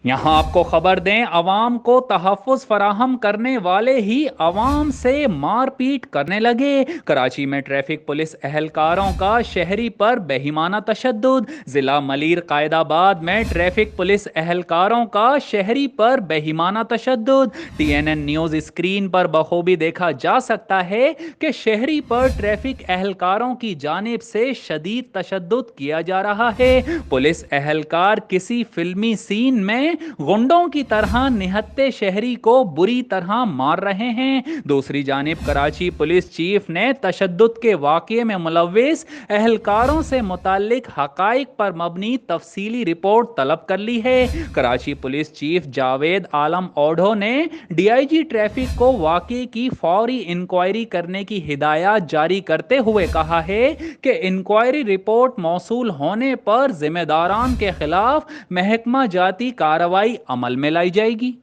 यहाँ आपको खबर दें, अवाम को तहफ़्फ़ुज़ फराहम करने वाले ही अवाम से मारपीट करने लगे। कराची में ट्रैफिक पुलिस एहलकारों का शहरी पर बेहिमाना तशद्दुद। ज़िला मलीर कायदाबाद में ट्रैफिक पुलिस एहलकारों का शहरी पर बेहिमाना तशद्दुद। TNN न्यूज़ स्क्रीन पर बखूबी देखा जा सकता है कि शहरी पर ट्रैफिक एहलकारों की जानिब से शदीद तशद्दुद किया जा रहा है। पुलिस एहलकार किसी फिल्मी सीन में गुंडों की तरह निहत्ते शहरी को बुरी तरह मार रहे हैं। दूसरी जानिब कराची पुलिस चीफ ने तशद्दुद के वाक़ये में मुलव्विस एहलकारों से मुताल्लिक हक़ाइक़ पर मबनी तफसीली रिपोर्ट तलब कर ली है। कराची पुलिस चीफ जावेद आलम ओढ़ो ने DIG ट्रैफिक को वाक़ये की फौरी इंक्वायरी करने की हिदायत जारी करते हुए कहा है कि इंक्वायरी रिपोर्ट मौसूल होने पर जिम्मेदारान के खिलाफ महकमा जाती कार्रवाई अमल में लाई जाएगी।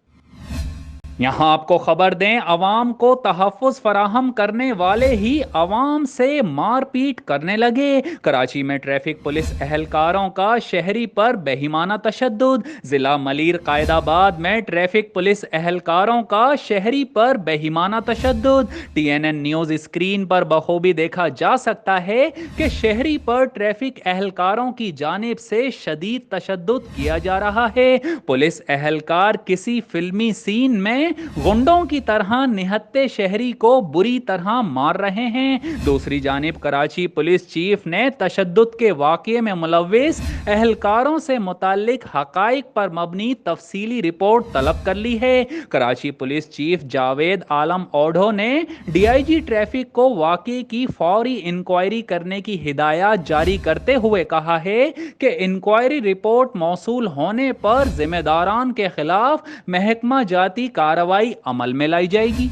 यहाँ आपको खबर दें, अवाम को तहफ़्फ़ुज़ फराहम करने वाले ही अवाम से मारपीट करने लगे। कराची में ट्रैफिक पुलिस एहलकारों का शहरी पर बेहिमाना तशद्दुद। ज़िला मलीर कायदाबाद में ट्रैफिक पुलिस एहलकारों का शहरी पर बेहिमाना तशद्दुद। TNN न्यूज़ स्क्रीन पर बखूबी देखा जा सकता है कि शहरी पर ट्रैफिक एहलकारों की जानिब से शदीद तशद्दुद किया जा रहा है। पुलिस एहलकार किसी फिल्मी सीन में गुंडों की तरह निहत्ते शहरी को बुरी तरह मार रहे हैं। दूसरी जानिब कराची पुलिस चीफ ने तशद्दुद के वाक़ये में मुलव्विस एहलकारों से मुताल्लिक हक़ाइक़ पर मबनी तफसीली रिपोर्ट तलब कर ली है। कराची पुलिस चीफ जावेद आलम ओढ़ो ने DIG ट्रैफिक को वाक़ये की फौरी इंक्वायरी करने की हिदायत जारी करते हुए कहा है कि इंक्वायरी रिपोर्ट मौसूल होने पर जिम्मेदारान के खिलाफ महकमा जाती कार्रवाई अमल में लाई जाएगी।